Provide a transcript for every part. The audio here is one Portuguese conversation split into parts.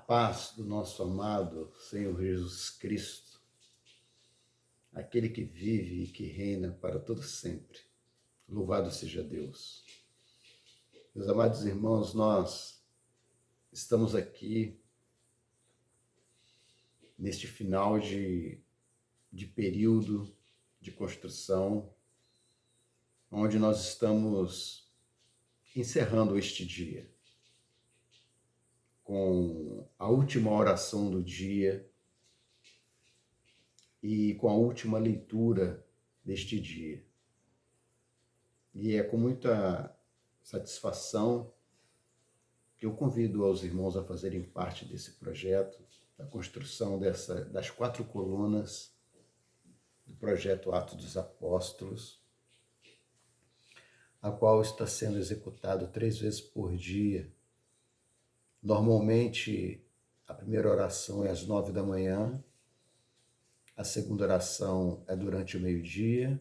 paz do nosso amado Senhor Jesus Cristo, aquele que vive e que reina para todo sempre. Louvado seja Deus. Meus amados irmãos, nós estamos aqui neste final de período de construção, onde nós estamos encerrando este dia com a última oração do dia e com a última leitura deste dia. E é com muita satisfação que eu convido aos irmãos a fazerem parte desse projeto, da construção das 4 colunas do projeto Atos dos Apóstolos, a qual está sendo executado 3 vezes por dia. Normalmente, a primeira oração é às 9 da manhã, a segunda oração é durante o meio-dia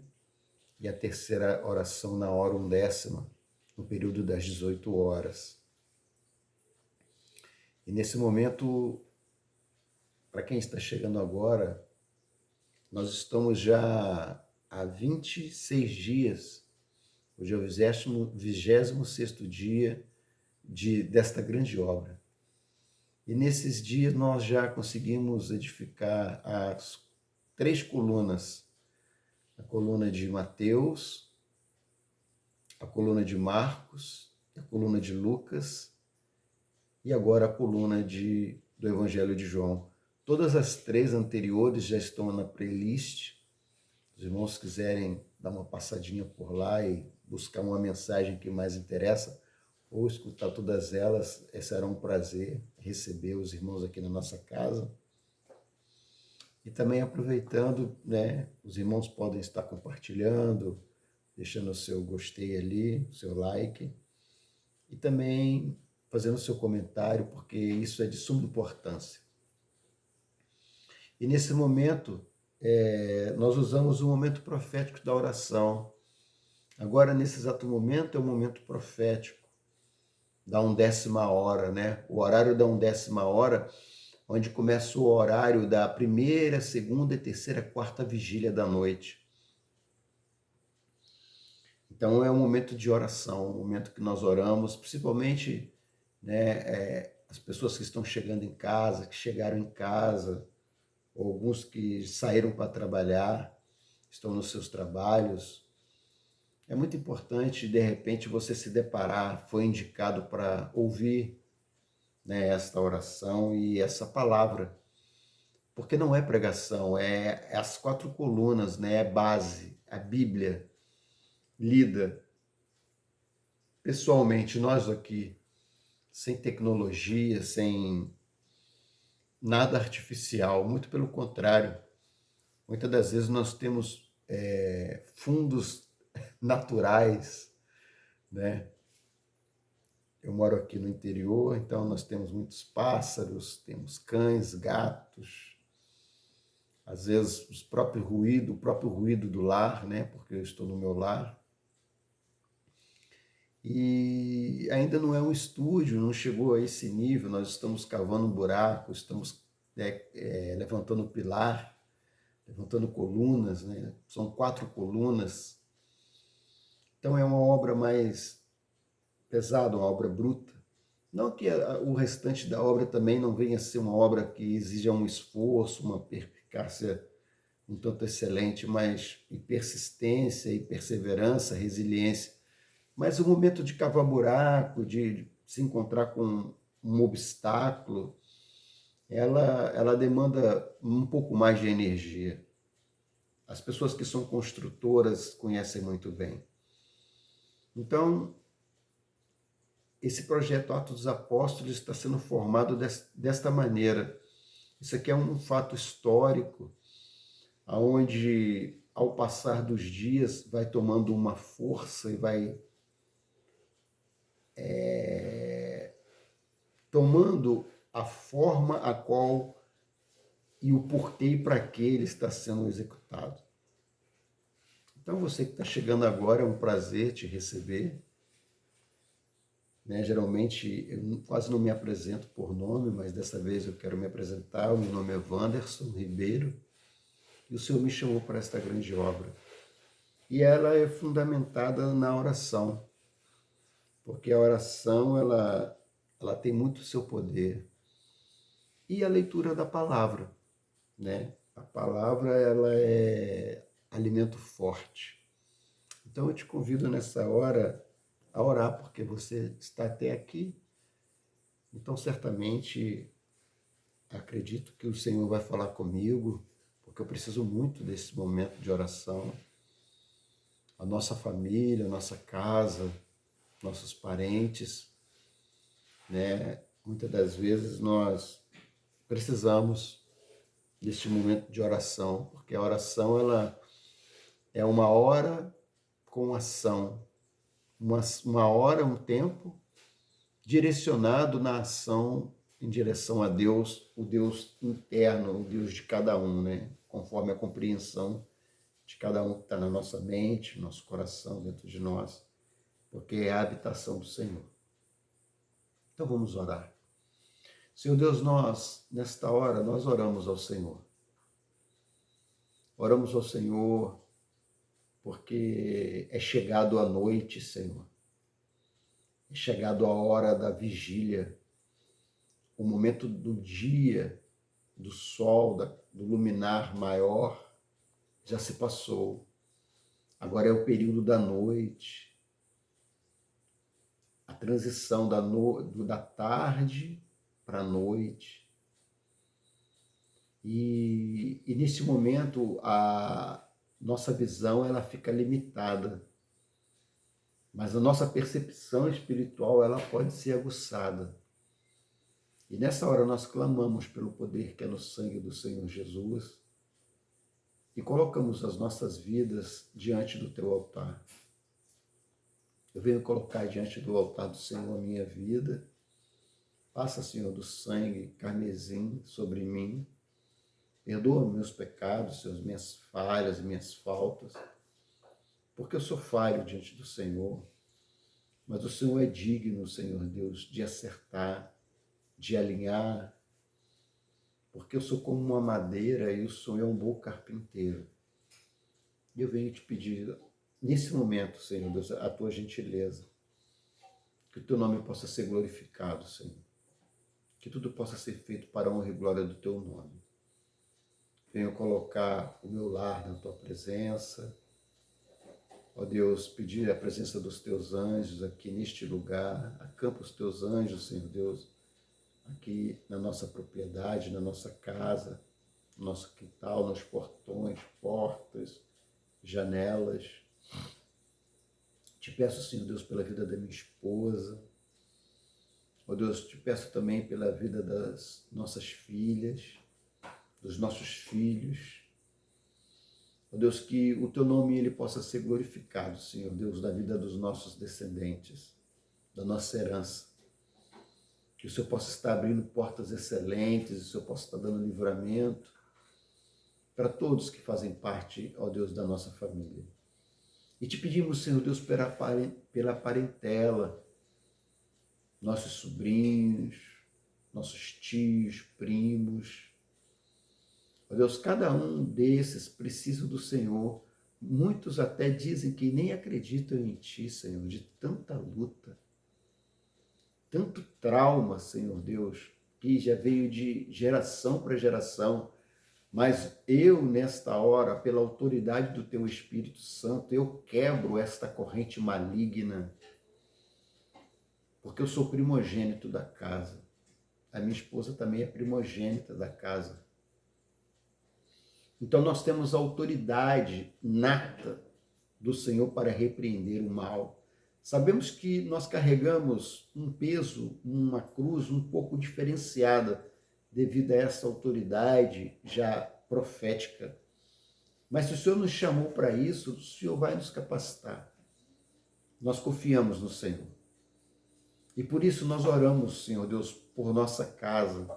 e a terceira oração na hora 1/10, no período das 18 horas. E nesse momento, para quem está chegando agora, nós estamos já há 26 dias, hoje é o 26º dia desta grande obra. E nesses dias nós já conseguimos edificar as 3 colunas, a coluna de Mateus, a coluna de Marcos, a coluna de Lucas e agora a coluna do Evangelho de João. Todas as 3 anteriores já estão na playlist. Os irmãos quiserem dar uma passadinha por lá e buscar uma mensagem que mais interessa, ou escutar todas elas, será um prazer receber os irmãos aqui na nossa casa. E também aproveitando, os irmãos podem estar compartilhando, deixando o seu gostei ali, o seu like, e também fazendo o seu comentário, porque isso é de suma importância. E nesse momento, nós usamos o momento profético da oração. Agora, nesse exato momento, é o momento profético da 1/10 hora, O horário da 1/10 hora, onde começa o horário da primeira, segunda, terceira, quarta vigília da noite. Então é um momento de oração, um momento que nós oramos, principalmente as pessoas que estão chegando em casa, que chegaram em casa, ou alguns que saíram para trabalhar, estão nos seus trabalhos. É muito importante, de repente, você se deparar, foi indicado para ouvir esta oração e essa palavra, porque não é pregação, é as 4 colunas, é base, a Bíblia lida pessoalmente, nós aqui, sem tecnologia, sem nada artificial, muito pelo contrário. Muitas das vezes nós temos fundos naturais, Eu moro aqui no interior, então nós temos muitos pássaros, temos cães, gatos, às vezes o próprio ruído do lar, Porque eu estou no meu lar. E ainda não é um estúdio, não chegou a esse nível, nós estamos cavando um buraco, estamos levantando pilar, levantando colunas, São 4 colunas. Então é uma obra mais pesada, uma obra bruta. Não que o restante da obra também não venha a ser uma obra que exija um esforço, uma perspicácia um tanto excelente, mas e persistência, e perseverança, resiliência. Mas o momento de cavar buraco, de se encontrar com um obstáculo, ela demanda um pouco mais de energia. As pessoas que são construtoras conhecem muito bem. Então, esse projeto Atos dos Apóstolos está sendo formado desta maneira. Isso aqui é um fato histórico, onde, ao passar dos dias, vai tomando uma força e vai tomando a forma a qual e o porquê e para que ele está sendo executado. Então, você que está chegando agora, é um prazer te receber. né? Geralmente eu quase não me apresento por nome, mas dessa vez eu quero me apresentar. O meu nome é Wanderson Ribeiro e o Senhor me chamou para esta grande obra. E ela é fundamentada na oração, porque a oração ela tem muito seu poder. E a leitura da palavra, né? A palavra ela é alimento forte. Então eu te convido nessa hora a orar, porque você está até aqui. Então certamente acredito que o Senhor vai falar comigo, porque eu preciso muito desse momento de oração. A nossa família, a nossa casa, nossos parentes, né? Muitas das vezes nós precisamos deste momento de oração, porque a oração ela é uma hora com ação, uma hora, um tempo direcionado na ação em direção a Deus, o Deus interno, o Deus de cada um, né? Conforme a compreensão de cada um que está na nossa mente, no nosso coração, dentro de nós, porque é a habitação do Senhor. Então vamos orar. Senhor Deus, nós, nesta hora, nós oramos ao Senhor. Oramos ao Senhor porque é chegado a noite, Senhor. É chegado a hora da vigília, o momento do dia, do sol, do luminar maior, já se passou. Agora é o período da noite, a transição da tarde para a noite. E nesse momento a nossa visão ela fica limitada, mas a nossa percepção espiritual ela pode ser aguçada. E nessa hora nós clamamos pelo poder que é no sangue do Senhor Jesus e colocamos as nossas vidas diante do teu altar. Eu venho colocar diante do altar do Senhor a minha vida. Passa, Senhor, do sangue carmesim sobre mim. Perdoa meus pecados, as minhas falhas e minhas faltas, porque eu sou falho diante do Senhor, mas o Senhor é digno, Senhor Deus, de acertar, de alinhar, porque eu sou como uma madeira e o Senhor é um bom carpinteiro. E eu venho te pedir, nesse momento, Senhor Deus, a tua gentileza, que o teu nome possa ser glorificado, Senhor, que tudo possa ser feito para a honra e glória do teu nome. Venho colocar o meu lar na tua presença, ó Deus, pedir a presença dos teus anjos aqui neste lugar, acampa os teus anjos, Senhor Deus, aqui na nossa propriedade, na nossa casa, no nosso quintal, nos portões, portas, janelas. Te peço, Senhor Deus, pela vida da minha esposa. Ó Deus, te peço também pela vida das nossas filhas, dos nossos filhos. Ó Deus, que o teu nome ele possa ser glorificado, Senhor Deus, na vida dos nossos descendentes, da nossa herança. Que o Senhor possa estar abrindo portas excelentes, o Senhor possa estar dando livramento para todos que fazem parte, ó Deus, da nossa família. E te pedimos, Senhor Deus, pela parentela, nossos sobrinhos, nossos tios, primos. Ó Deus, cada um desses precisa do Senhor. Muitos até dizem que nem acreditam em Ti, Senhor, de tanta luta, tanto trauma, Senhor Deus, que já veio de geração para geração. Mas eu, nesta hora, pela autoridade do Teu Espírito Santo, eu quebro esta corrente maligna, porque eu sou primogênito da casa. A minha esposa também é primogênita da casa. Então nós temos a autoridade nata do Senhor para repreender o mal. Sabemos que nós carregamos um peso, uma cruz um pouco diferenciada devido a essa autoridade já profética. Mas se o Senhor nos chamou para isso, o Senhor vai nos capacitar. Nós confiamos no Senhor. E por isso nós oramos, Senhor Deus, por nossa casa.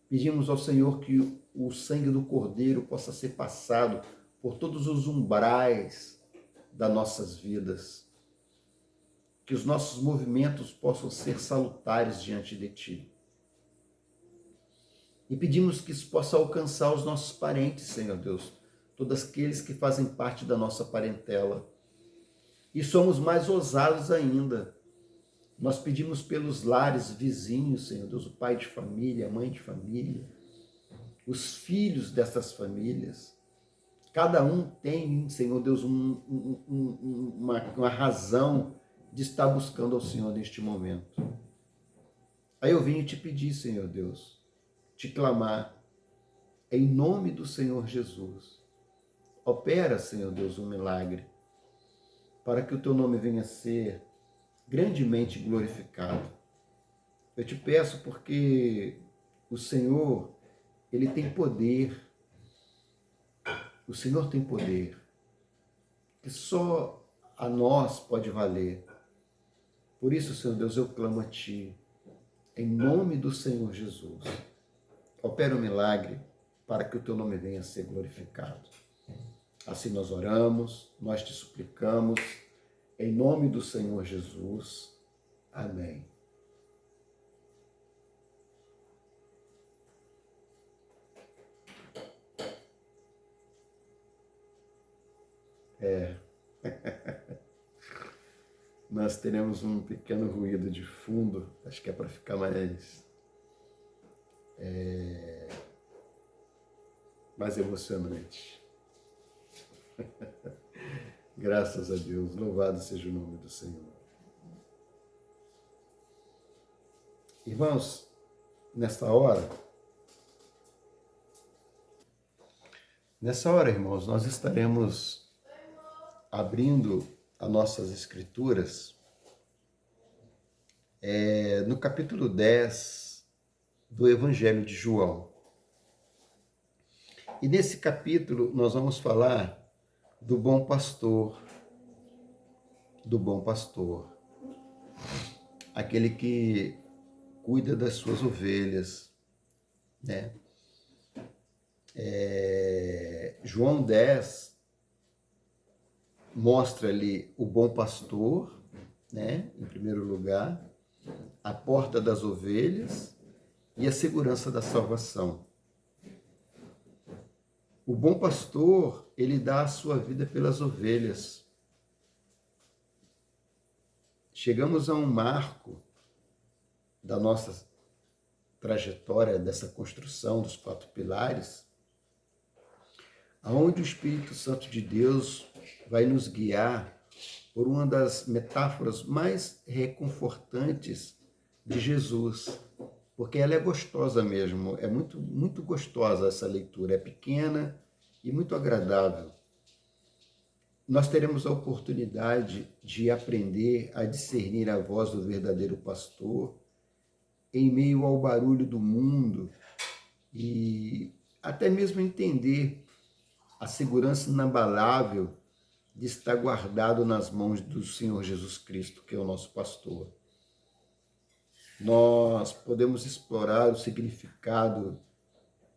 Pedimos ao Senhor que o sangue do Cordeiro possa ser passado por todos os umbrais das nossas vidas. que os nossos movimentos possam ser salutares diante de Ti. E pedimos que isso possa alcançar os nossos parentes, Senhor Deus, todos aqueles que fazem parte da nossa parentela. E somos mais ousados ainda. Nós pedimos pelos lares vizinhos, Senhor Deus, o pai de família, a mãe de família, os filhos dessas famílias. Cada um tem, Senhor Deus, uma razão de estar buscando ao Senhor neste momento. Aí eu venho te pedir, Senhor Deus, te clamar, em nome do Senhor Jesus. Opera, Senhor Deus, um milagre, para que o teu nome venha a ser grandemente glorificado. Eu te peço porque o Senhor, Ele tem poder. O Senhor tem poder, que só a nós pode valer. Por isso, Senhor Deus, eu clamo a Ti, em nome do Senhor Jesus. Opera o milagre para que o Teu nome venha a ser glorificado. Assim nós oramos, nós te suplicamos, em nome do Senhor Jesus. Amém. Nós teremos um pequeno ruído de fundo, acho que é para ficar mais emocionante. Graças a Deus, louvado seja o nome do Senhor. Irmãos, nessa hora, irmãos, nós estaremos abrindo as nossas escrituras no capítulo 10 do Evangelho de João. E nesse capítulo nós vamos falar do bom pastor, aquele que cuida das suas ovelhas, né? João 10 mostra ali o bom pastor, né? Em primeiro lugar, a porta das ovelhas e a segurança da salvação. O bom pastor, ele dá a sua vida pelas ovelhas. Chegamos a um marco da nossa trajetória, dessa construção dos 4 pilares, aonde o Espírito Santo de Deus vai nos guiar por uma das metáforas mais reconfortantes de Jesus, porque ela é gostosa mesmo, é muito, muito gostosa essa leitura, é pequena e muito agradável. Nós teremos a oportunidade de aprender a discernir a voz do verdadeiro pastor em meio ao barulho do mundo e até mesmo entender a segurança inabalável de estar guardado nas mãos do Senhor Jesus Cristo, que é o nosso pastor. Nós podemos explorar o significado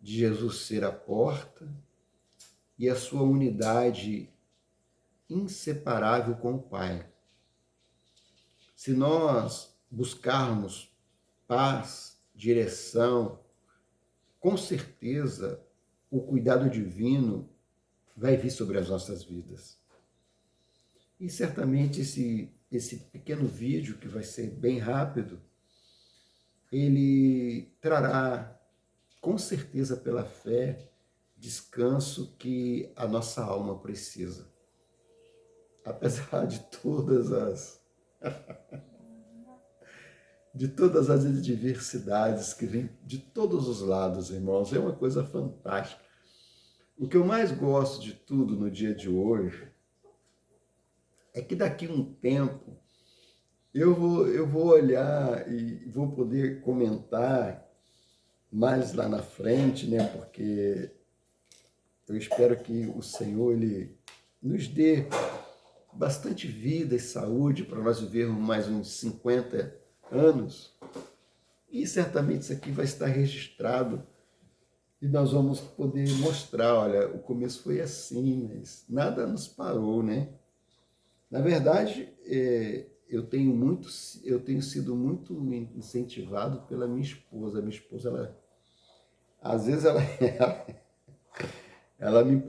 de Jesus ser a porta e a sua unidade inseparável com o Pai. Se nós buscarmos paz, direção, com certeza o cuidado divino vai vir sobre as nossas vidas. E certamente esse pequeno vídeo, que vai ser bem rápido, ele trará, com certeza pela fé, descanso que a nossa alma precisa. Apesar de todas as adversidades que vêm de todos os lados, irmãos, é uma coisa fantástica. O que eu mais gosto de tudo no dia de hoje é que daqui a um tempo eu vou olhar e vou poder comentar mais lá na frente, né? Porque eu espero que o Senhor ele nos dê bastante vida e saúde para nós vivermos mais uns 50 anos. E certamente isso aqui vai estar registrado e nós vamos poder mostrar, olha, o começo foi assim, mas nada nos parou, né? Na verdade, eu tenho sido muito incentivado pela minha esposa. A minha esposa, às vezes ela me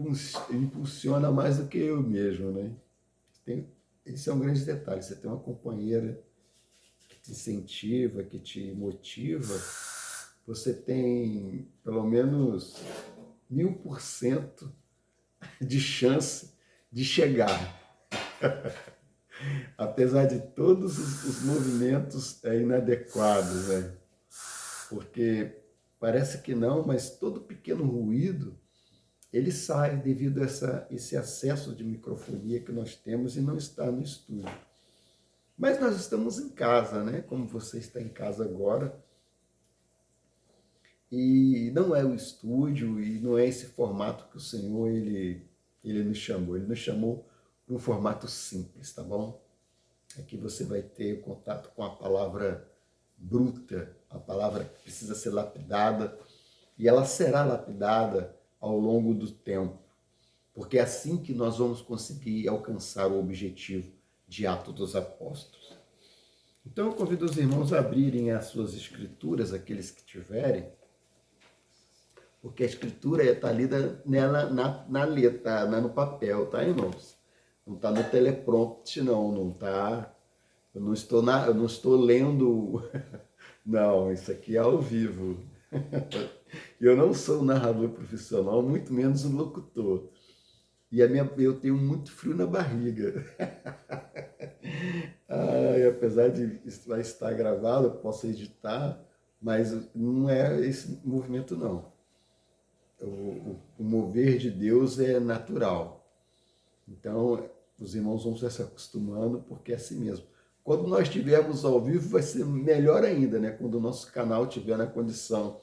impulsiona mais do que eu mesmo, né? Esse é um grande detalhe. Você tem uma companheira que te incentiva, que te motiva, você tem pelo menos 1000% de chance de chegar. Apesar de todos os movimentos inadequados, né? Porque parece que não, mas todo pequeno ruído, ele sai devido a esse acesso de microfonia que nós temos e não está no estúdio. Mas nós estamos em casa, né? Como você está em casa agora. E não é o estúdio e não é esse formato que o Senhor ele nos chamou. Ele nos chamou para um formato simples, tá bom? Aqui você vai ter contato com a palavra bruta, a palavra que precisa ser lapidada, e ela será lapidada ao longo do tempo, porque é assim que nós vamos conseguir alcançar o objetivo de Atos dos Apóstolos. Então eu convido os irmãos a abrirem as suas escrituras, aqueles que tiverem, porque a escritura está lida nela, na letra, no papel, tá, irmãos? Não está no teleprompter, não está. Eu não estou lendo. Não, isso aqui é ao vivo. Eu não sou um narrador profissional, muito menos um locutor. E eu tenho muito frio na barriga. Apesar de vai estar gravado, eu posso editar, mas não é esse movimento, não. O mover de Deus é natural. Então, os irmãos vão se acostumando, porque é assim mesmo. Quando nós estivermos ao vivo, vai ser melhor ainda, né? Quando o nosso canal estiver na condição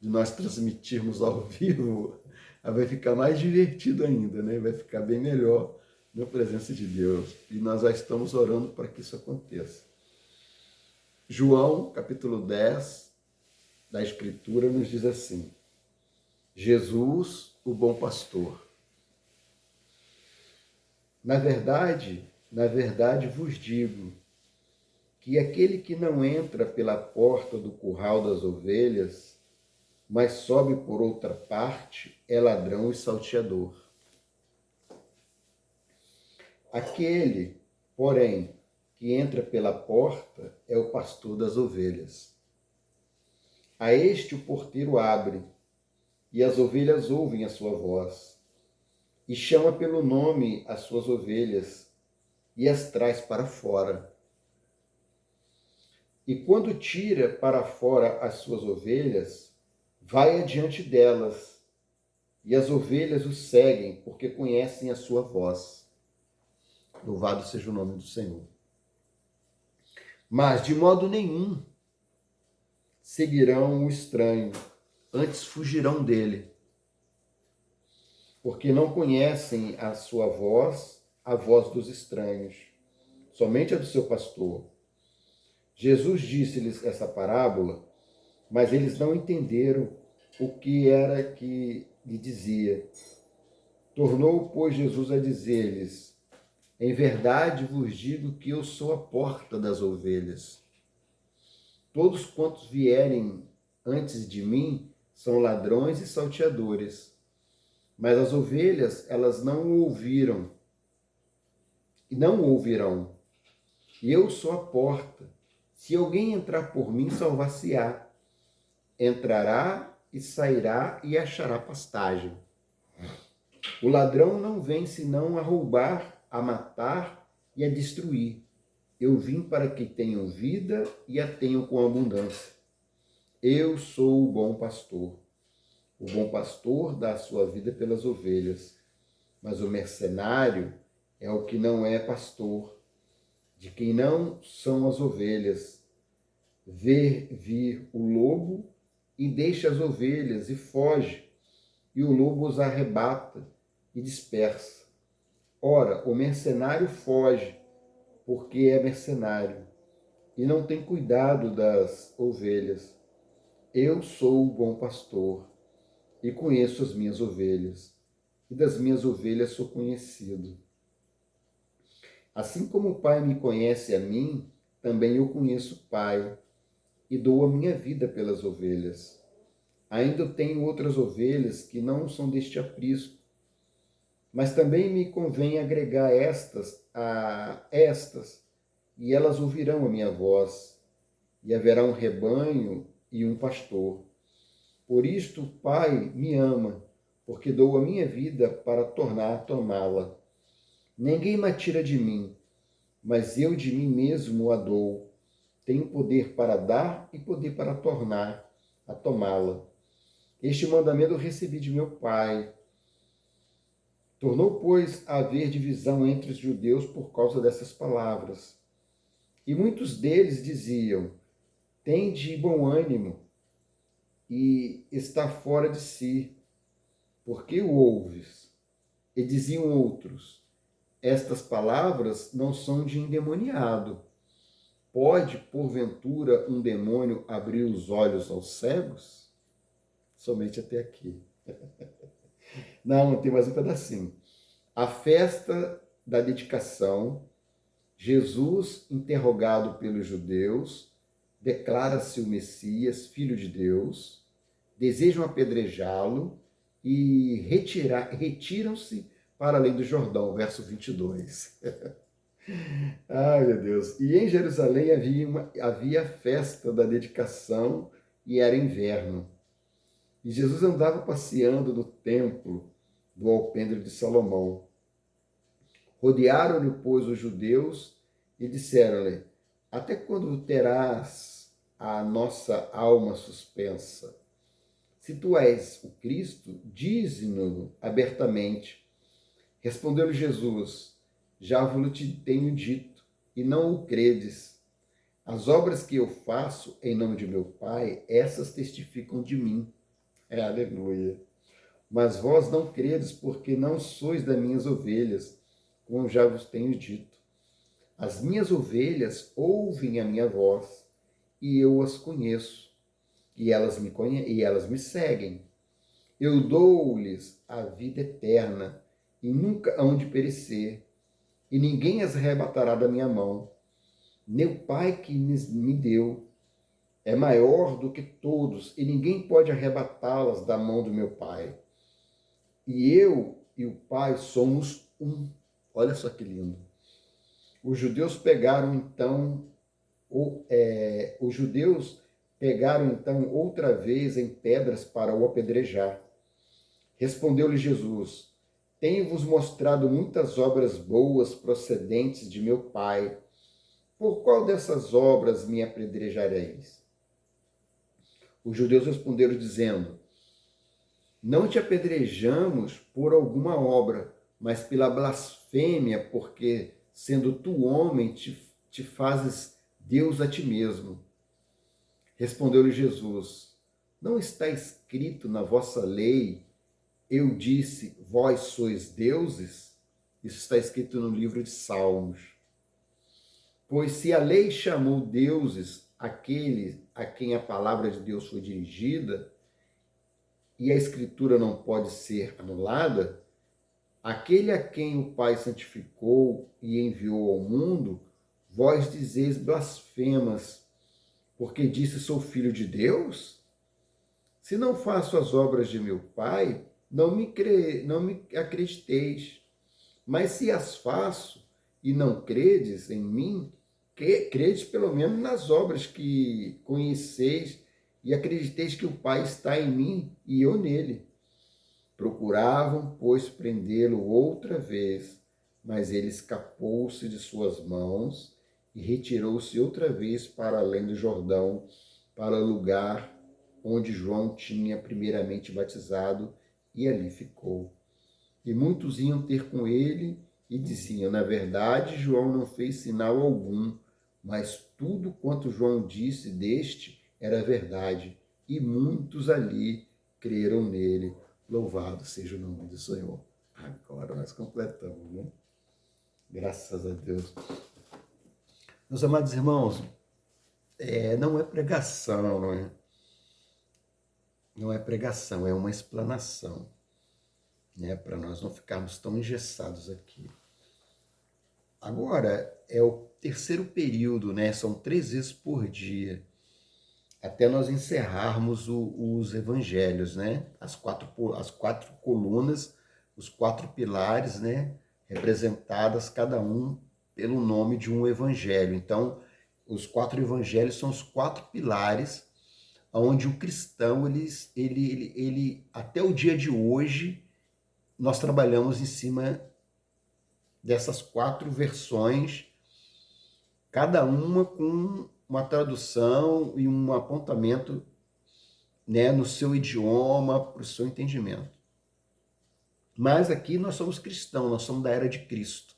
de nós transmitirmos ao vivo, vai ficar mais divertido ainda, né? Vai ficar bem melhor na presença de Deus. E nós já estamos orando para que isso aconteça. João, capítulo 10 da Escritura, nos diz assim: Jesus, o bom pastor. Na verdade vos digo que aquele que não entra pela porta do curral das ovelhas, mas sobe por outra parte, é ladrão e salteador. Aquele, porém, que entra pela porta é o pastor das ovelhas. A este o porteiro abre, e as ovelhas ouvem a sua voz, e chama pelo nome as suas ovelhas, e as traz para fora. E quando tira para fora as suas ovelhas, vai adiante delas, e as ovelhas o seguem, porque conhecem a sua voz. Louvado seja o nome do Senhor. Mas de modo nenhum seguirão o estranho, antes fugirão dele, porque não conhecem a sua voz, a voz dos estranhos, somente a do seu pastor. Jesus disse-lhes essa parábola, mas eles não entenderam o que era que lhe dizia. Tornou, pois, Jesus a dizer-lhes: em verdade vos digo que eu sou a porta das ovelhas. Todos quantos vierem antes de mim são ladrões e salteadores, mas as ovelhas, elas não ouviram e não ouvirão. E eu sou a porta. Se alguém entrar por mim, salvar-se-á. Entrará e sairá e achará pastagem. O ladrão não vem senão a roubar, a matar e a destruir. Eu vim para que tenham vida e a tenham com abundância. Eu sou o bom pastor. O bom pastor dá a sua vida pelas ovelhas, mas o mercenário é o que não é pastor, de quem não são as ovelhas. Vê vir o lobo e deixa as ovelhas e foge, e o lobo os arrebata e dispersa. Ora, o mercenário foge, porque é mercenário, e não tem cuidado das ovelhas. Eu sou o bom pastor, e conheço as minhas ovelhas, e das minhas ovelhas sou conhecido. Assim como o Pai me conhece a mim, também eu conheço o Pai e dou a minha vida pelas ovelhas. Ainda tenho outras ovelhas que não são deste aprisco, mas também me convém agregar estas a estas, e elas ouvirão a minha voz, e haverá um rebanho e um pastor. Por isto o Pai me ama, porque dou a minha vida para tornar a tomá-la. Ninguém me tira de mim, mas eu de mim mesmo a dou. Tenho poder para dar e poder para tornar a tomá-la. Este mandamento eu recebi de meu Pai. Tornou, pois, a haver divisão entre os judeus por causa dessas palavras. E muitos deles diziam: tende bom ânimo, e está fora de si, porque o ouves? E diziam outros: estas palavras não são de endemoniado. Pode, porventura, um demônio abrir os olhos aos cegos? Somente até aqui. Não, tem mais um pedacinho. A festa da dedicação, Jesus, interrogado pelos judeus, declara-se o Messias, Filho de Deus, desejam apedrejá-lo e retiram-se para além do Jordão, verso 22. Ai, meu Deus. E em Jerusalém havia a festa da dedicação e era inverno. E Jesus andava passeando no templo do alpendre de Salomão. Rodearam-lhe, pois, os judeus e disseram-lhe: até quando terás a nossa alma suspensa? Se tu és o Cristo, dize-nos abertamente. Respondeu-lhe Jesus: já vos te tenho dito, e não o credes. As obras que eu faço em nome de meu Pai, essas testificam de mim. Aleluia. Mas vós não credes, porque não sois das minhas ovelhas, como já vos tenho dito. As minhas ovelhas ouvem a minha voz, e eu as conheço, e elas me seguem. Eu dou-lhes a vida eterna, e nunca hão de perecer, e ninguém as arrebatará da minha mão. Meu Pai que me deu é maior do que todos, e ninguém pode arrebatá-las da mão do meu Pai. E eu e o Pai somos um. Olha só que lindo. Os judeus pegaram então outra vez em pedras para o apedrejar. Respondeu-lhe Jesus: tenho-vos mostrado muitas obras boas procedentes de meu Pai. Por qual dessas obras me apedrejareis? Os judeus responderam dizendo: não te apedrejamos por alguma obra, mas pela blasfêmia, porque, sendo tu homem, te fazes Deus a ti mesmo. Respondeu-lhe Jesus: não está escrito na vossa lei, eu disse, vós sois deuses? Isso está escrito no livro de Salmos. Pois se a lei chamou deuses aquele a quem a palavra de Deus foi dirigida, e a Escritura não pode ser anulada, aquele a quem o Pai santificou e enviou ao mundo, vós dizeis blasfemas, porque disse sou filho de Deus? Se não faço as obras de meu Pai, não me acrediteis. Mas se as faço e não credes em mim, credes pelo menos nas obras que conheceis e acrediteis que o Pai está em mim e eu nele. Procuravam, pois, prendê-lo outra vez, mas ele escapou-se de suas mãos e retirou-se outra vez para além do Jordão, para o lugar onde João tinha primeiramente batizado, e ali ficou. E muitos iam ter com ele e diziam: na verdade, João não fez sinal algum, mas tudo quanto João disse deste era verdade, e muitos ali creram nele. Louvado seja o nome do Senhor. Agora nós completamos, né? Graças a Deus. Meus amados irmãos, não é pregação, não é? Não é pregação, é uma explanação, né? Para nós não ficarmos tão engessados aqui. Agora é o terceiro período, né? São 3 vezes por dia, até nós encerrarmos os evangelhos, né? As quatro colunas, os 4 pilares, né? Representadas cada um pelo nome de um evangelho. Então, os 4 evangelhos são os 4 pilares onde o cristão, ele até o dia de hoje, nós trabalhamos em cima dessas 4 versões, cada uma com uma tradução e um apontamento, né, no seu idioma, para o seu entendimento. Mas aqui nós somos cristãos, nós somos da era de Cristo.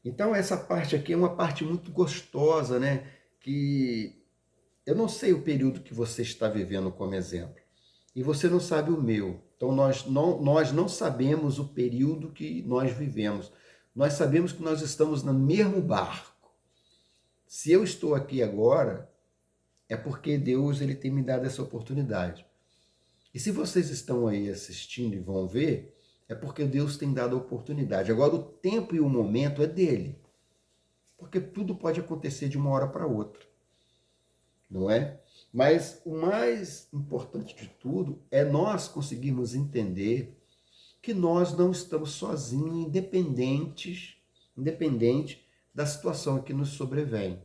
Então essa parte aqui é uma parte muito gostosa, né? Que eu não sei o período que você está vivendo como exemplo, e você não sabe o meu. Então nós não sabemos o período que nós vivemos. Nós sabemos que nós estamos no mesmo barco. Se eu estou aqui agora, é porque Deus ele tem me dado essa oportunidade. E se vocês estão aí assistindo e vão ver, é porque Deus tem dado a oportunidade. Agora o tempo e o momento é dele. Porque tudo pode acontecer de uma hora para outra. Não é? Mas o mais importante de tudo é nós conseguirmos entender que nós não estamos sozinhos, independente da situação que nos sobrevém.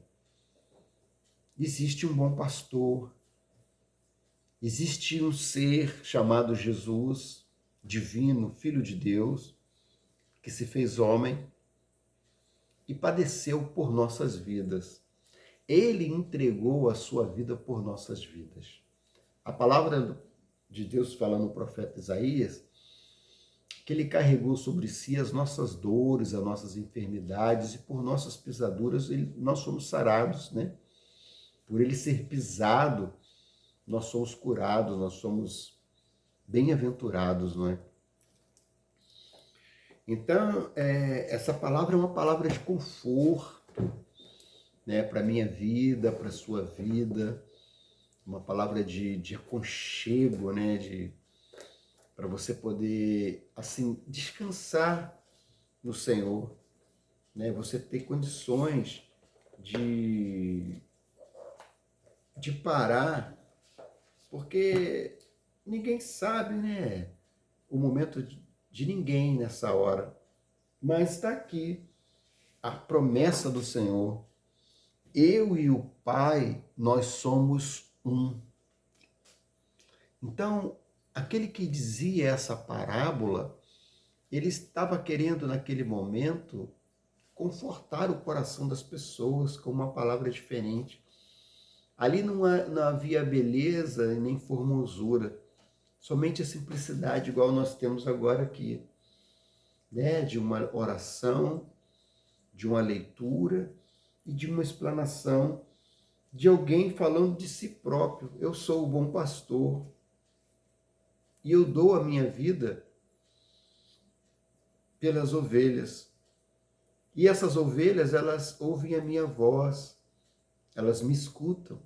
Existe um bom pastor, existe um ser chamado Jesus, divino, Filho de Deus, que se fez homem e padeceu por nossas vidas. Ele entregou a sua vida por nossas vidas. A palavra de Deus fala no profeta Isaías que ele carregou sobre si as nossas dores, as nossas enfermidades, e por nossas pisaduras nós somos sarados, né? Por ele ser pisado, nós somos curados, nós somos bem-aventurados, não é? Então, essa palavra é uma palavra de conforto, né, para a minha vida, para a sua vida, uma palavra de aconchego, né, para você poder, assim, descansar no Senhor, né, você ter condições de parar, porque ninguém sabe, né, o momento de ninguém nessa hora, mas está aqui a promessa do Senhor. Eu e o Pai, nós somos um. Então, aquele que dizia essa parábola, ele estava querendo naquele momento confortar o coração das pessoas com uma palavra diferente. Ali não havia beleza nem formosura, somente a simplicidade, igual nós temos agora aqui, né? De uma oração, de uma leitura e de uma explanação de alguém falando de si próprio. Eu sou o bom pastor e eu dou a minha vida pelas ovelhas. E essas ovelhas, elas ouvem a minha voz, elas me escutam.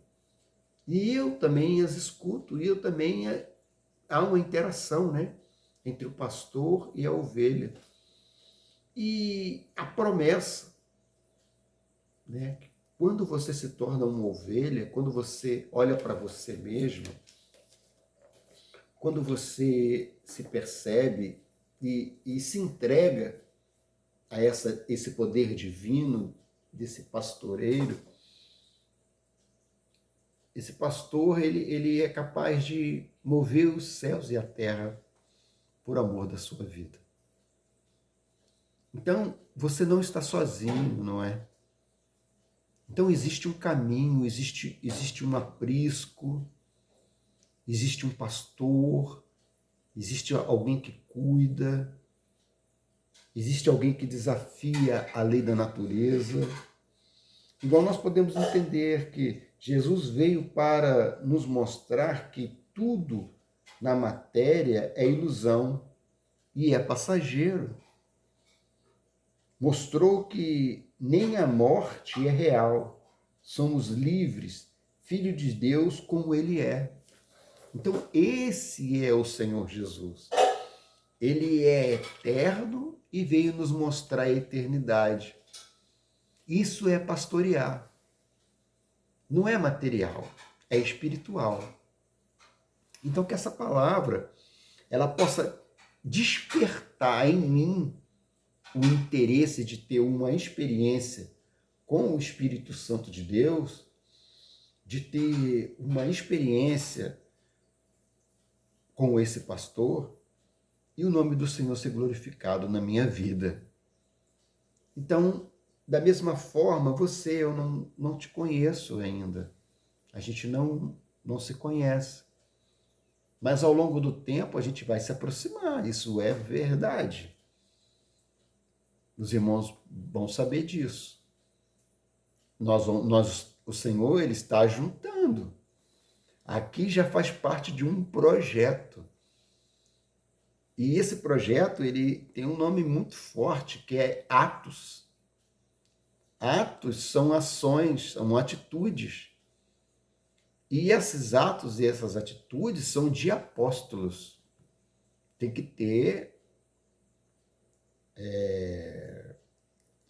E eu também as escuto, e eu também há uma interação, né, entre o pastor e a ovelha. E a promessa, né, quando você se torna uma ovelha, quando você olha para você mesmo, quando você se percebe e se entrega a esse poder divino, desse pastoreiro, esse pastor, ele é capaz de mover os céus e a terra por amor da sua vida. Então, você não está sozinho, não é? Então, existe um caminho, existe um aprisco, existe um pastor, existe alguém que cuida, existe alguém que desafia a lei da natureza. Igual nós podemos entender que Jesus veio para nos mostrar que tudo na matéria é ilusão e é passageiro. Mostrou que nem a morte é real. Somos livres, filho de Deus como ele é. Então esse é o Senhor Jesus. Ele é eterno e veio nos mostrar a eternidade. Isso é pastorear. Não é material, é espiritual. Então que essa palavra ela possa despertar em mim o interesse de ter uma experiência com o Espírito Santo de Deus, de ter uma experiência com esse pastor e o nome do Senhor ser glorificado na minha vida. Então, da mesma forma, eu não te conheço ainda. A gente não se conhece. Mas ao longo do tempo a gente vai se aproximar, isso é verdade. Os irmãos vão saber disso. O Senhor ele está juntando. Aqui já faz parte de um projeto. E esse projeto ele tem um nome muito forte, que é Atos. Atos são ações, são atitudes. E esses atos e essas atitudes são de apóstolos. Tem que ter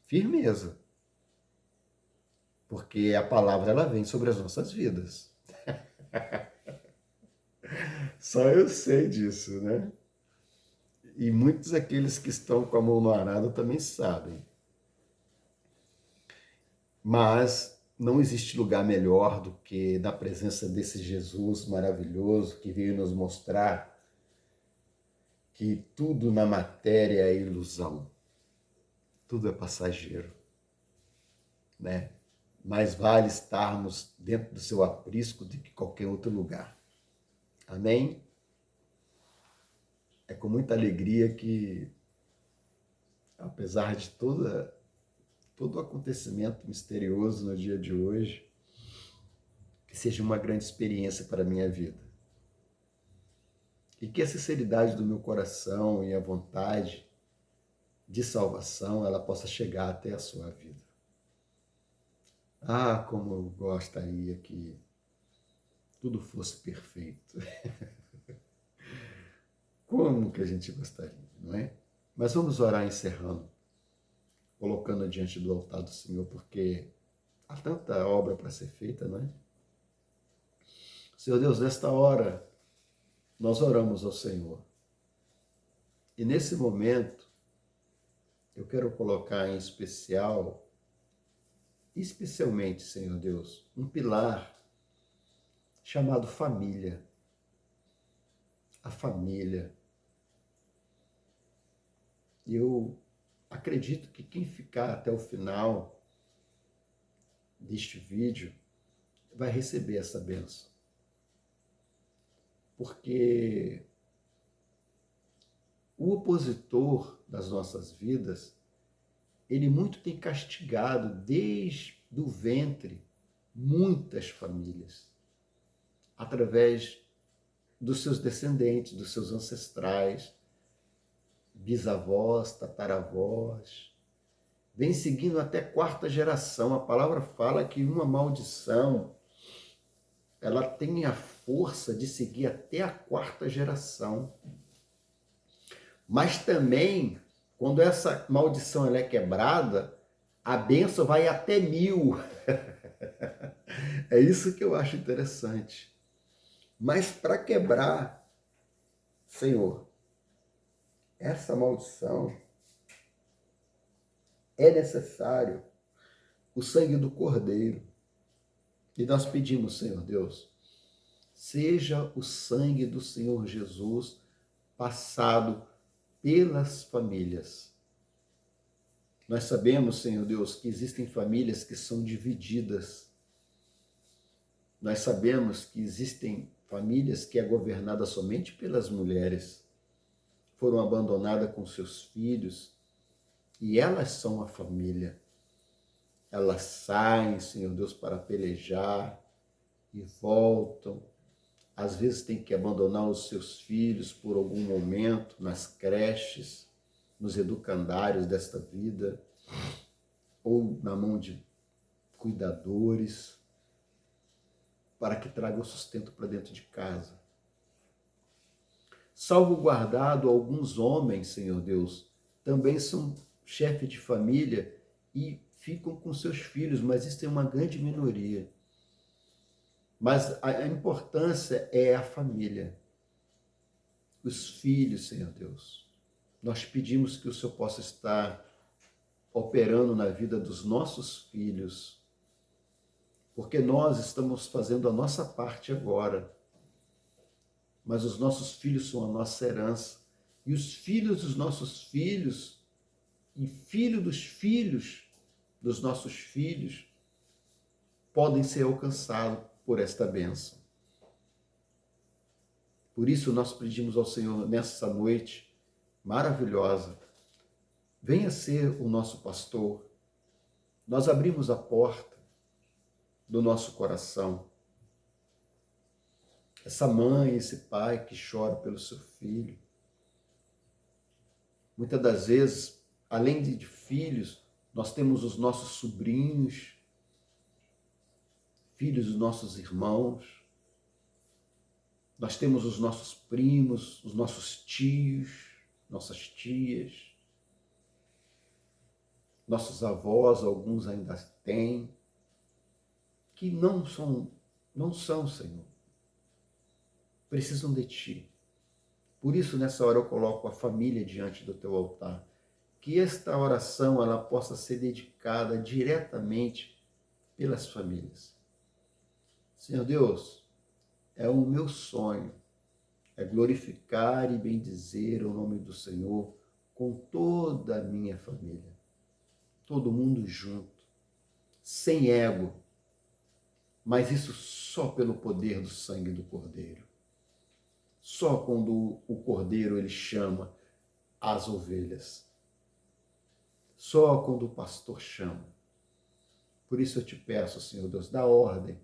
firmeza. Porque a palavra ela vem sobre as nossas vidas. Só eu sei disso, né? E muitos daqueles que estão com a mão no arado também sabem. Mas não existe lugar melhor do que na presença desse Jesus maravilhoso que veio nos mostrar que tudo na matéria é ilusão. Tudo é passageiro, né? Mais vale estarmos dentro do seu aprisco do que qualquer outro lugar. Amém? É com muita alegria que, apesar de todo o acontecimento misterioso no dia de hoje, que seja uma grande experiência para a minha vida. E que a sinceridade do meu coração e a vontade de salvação, ela possa chegar até a sua vida. Ah, como eu gostaria que tudo fosse perfeito. Como que a gente gostaria, não é? Mas vamos orar encerrando, colocando diante do altar do Senhor, porque há tanta obra para ser feita, não é? Senhor Deus, nesta hora, nós oramos ao Senhor. E nesse momento, eu quero colocar em especialmente, Senhor Deus, um pilar chamado família. A família. Eu acredito que quem ficar até o final deste vídeo vai receber essa bênção. Porque o opositor das nossas vidas, ele muito tem castigado desde o ventre muitas famílias, através dos seus descendentes, dos seus ancestrais, bisavós, tataravós, vem seguindo até quarta geração. A palavra fala que uma maldição, ela tem a força de seguir até a quarta geração. Mas também, quando essa maldição ela é quebrada, a bênção vai até 1000. É isso que eu acho interessante. Mas para quebrar, Senhor, essa maldição, é necessário o sangue do Cordeiro. E nós pedimos, Senhor Deus, seja o sangue do Senhor Jesus passado pelas famílias. Nós sabemos, Senhor Deus, que existem famílias que são divididas. Nós sabemos que existem famílias que é governada somente pelas mulheres. Foram abandonadas com seus filhos e elas são a família. Elas saem, Senhor Deus, para pelejar e voltam. Às vezes tem que abandonar os seus filhos por algum momento nas creches, nos educandários desta vida, ou na mão de cuidadores, para que traga o sustento para dentro de casa. Salvaguardado alguns homens, Senhor Deus, também são chefe de família e ficam com seus filhos, mas isso é uma grande minoria. Mas a importância é a família, os filhos, Senhor Deus. Nós pedimos que o Senhor possa estar operando na vida dos nossos filhos, porque nós estamos fazendo a nossa parte agora, mas os nossos filhos são a nossa herança, e os filhos dos nossos filhos, e filho dos filhos dos nossos filhos, podem ser alcançados por esta bênção. Por isso nós pedimos ao Senhor nessa noite maravilhosa, venha ser o nosso pastor. Nós abrimos a porta do nosso coração. Essa mãe, esse pai que chora pelo seu filho. Muitas das vezes, além de filhos, nós temos os nossos sobrinhos, filhos dos nossos irmãos. Nós temos os nossos primos, os nossos tios, nossas tias. Nossos avós, alguns ainda têm, que não são, Senhor. Precisam de Ti. Por isso, nessa hora, eu coloco a família diante do Teu altar. Que esta oração ela possa ser dedicada diretamente pelas famílias. Senhor Deus, é o meu sonho, é glorificar e bendizer o nome do Senhor com toda a minha família. Todo mundo junto, sem ego, mas isso só pelo poder do sangue do Cordeiro. Só quando o Cordeiro ele chama as ovelhas. Só quando o pastor chama. Por isso eu te peço, Senhor Deus, dá ordem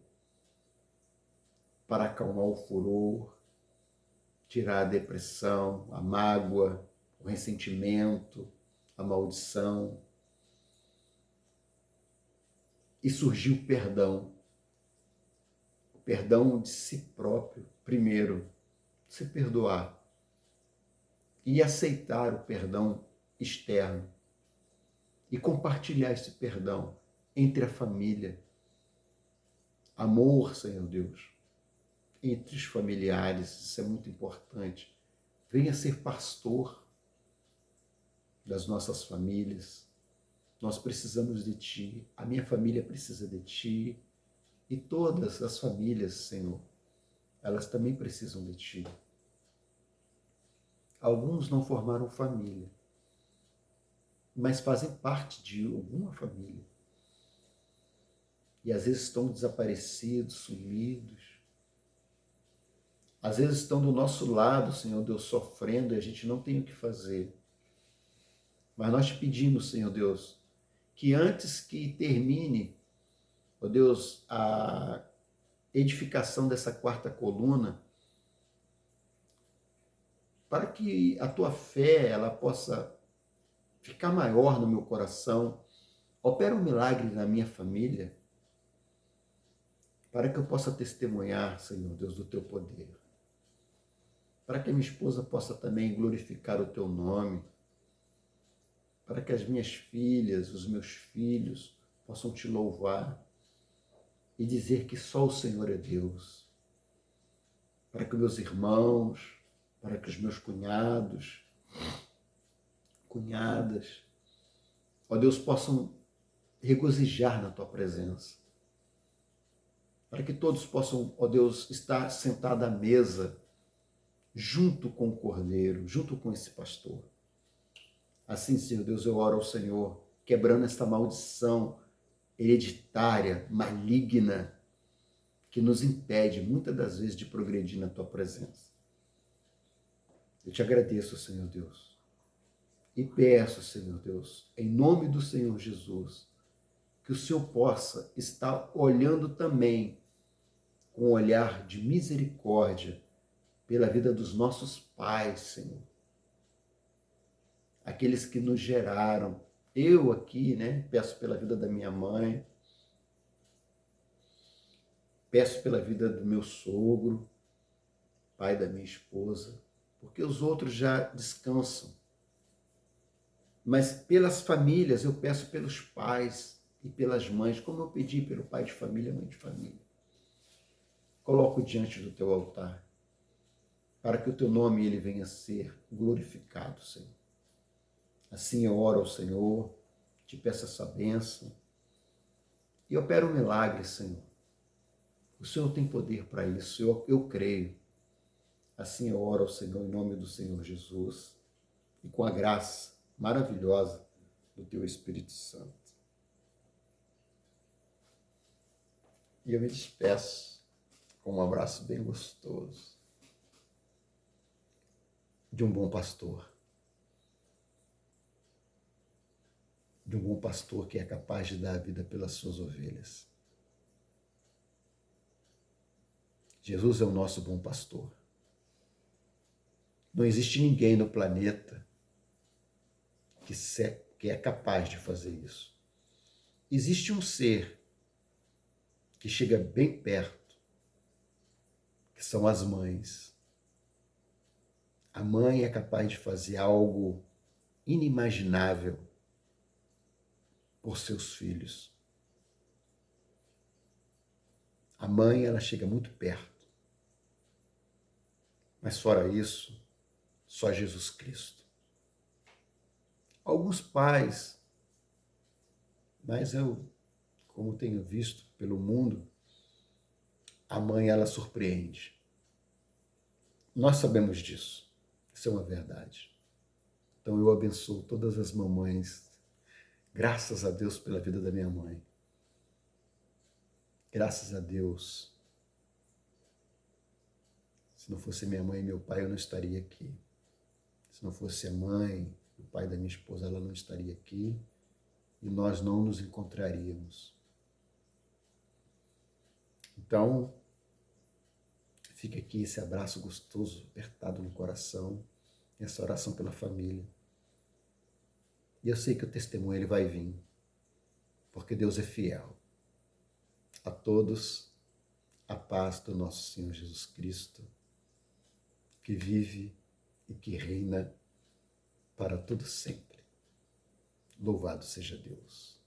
para acalmar o furor, tirar a depressão, a mágoa, o ressentimento, a maldição. E surgiu o perdão de si próprio, primeiro, se perdoar e aceitar o perdão externo e compartilhar esse perdão entre a família. Amor, Senhor Deus, entre os familiares, isso é muito importante. Venha ser pastor das nossas famílias. Nós precisamos de Ti, a minha família precisa de Ti, e todas as famílias, Senhor, elas também precisam de Ti. Alguns não formaram família, mas fazem parte de alguma família. E às vezes estão desaparecidos, sumidos. Às vezes estão do nosso lado, Senhor Deus, sofrendo, e a gente não tem o que fazer. Mas nós te pedimos, Senhor Deus, que antes que termine, ó Deus, a edificação dessa quarta coluna, para que a tua fé ela possa ficar maior no meu coração, opera um milagre na minha família, para que eu possa testemunhar, Senhor Deus, do teu poder. Para que a minha esposa possa também glorificar o teu nome, para que as minhas filhas, os meus filhos possam te louvar e dizer que só o Senhor é Deus. Para que meus irmãos, para que os meus cunhados, cunhadas, ó Deus, possam regozijar na tua presença. Para que todos possam, ó Deus, estar sentados à mesa, junto com o Cordeiro, junto com esse pastor. Assim, Senhor Deus, eu oro ao Senhor, quebrando esta maldição hereditária, maligna, que nos impede, muitas das vezes, de progredir na tua presença. Eu te agradeço, Senhor Deus, e peço, Senhor Deus, em nome do Senhor Jesus, que o Senhor possa estar olhando também com um olhar de misericórdia pela vida dos nossos pais, Senhor. Aqueles que nos geraram. Eu aqui, né, peço pela vida da minha mãe, peço pela vida do meu sogro, pai da minha esposa, porque os outros já descansam. Mas pelas famílias, eu peço pelos pais e pelas mães, como eu pedi pelo pai de família, mãe de família. Coloco diante do teu altar, para que o teu nome ele venha a ser glorificado, Senhor. Assim eu oro ao Senhor, te peço essa bênção e opero um milagre, Senhor. O Senhor tem poder para isso, eu creio. Assim eu oro ao Senhor em nome do Senhor Jesus e com a graça maravilhosa do teu Espírito Santo. E eu me despeço com um abraço bem gostoso de um bom pastor. De um bom pastor que é capaz de dar a vida pelas suas ovelhas. Jesus é o nosso bom pastor. Não existe ninguém no planeta que é capaz de fazer isso. Existe um ser que chega bem perto, que são as mães. A mãe é capaz de fazer algo inimaginável por seus filhos. A mãe, ela chega muito perto. Mas fora isso, só Jesus Cristo. Alguns pais, mas eu, como tenho visto pelo mundo, a mãe, ela surpreende. Nós sabemos disso. Isso é uma verdade. Então eu abençoo todas as mamães. Graças a Deus pela vida da minha mãe. Graças a Deus. Se não fosse minha mãe e meu pai, eu não estaria aqui. Se não fosse a mãe, o pai da minha esposa, ela não estaria aqui e nós não nos encontraríamos. Então, fica aqui esse abraço gostoso, apertado no coração, essa oração pela família. E eu sei que o testemunho ele vai vir, porque Deus é fiel. A todos, a paz do nosso Senhor Jesus Cristo, que vive e que reina para todo sempre. Louvado seja Deus.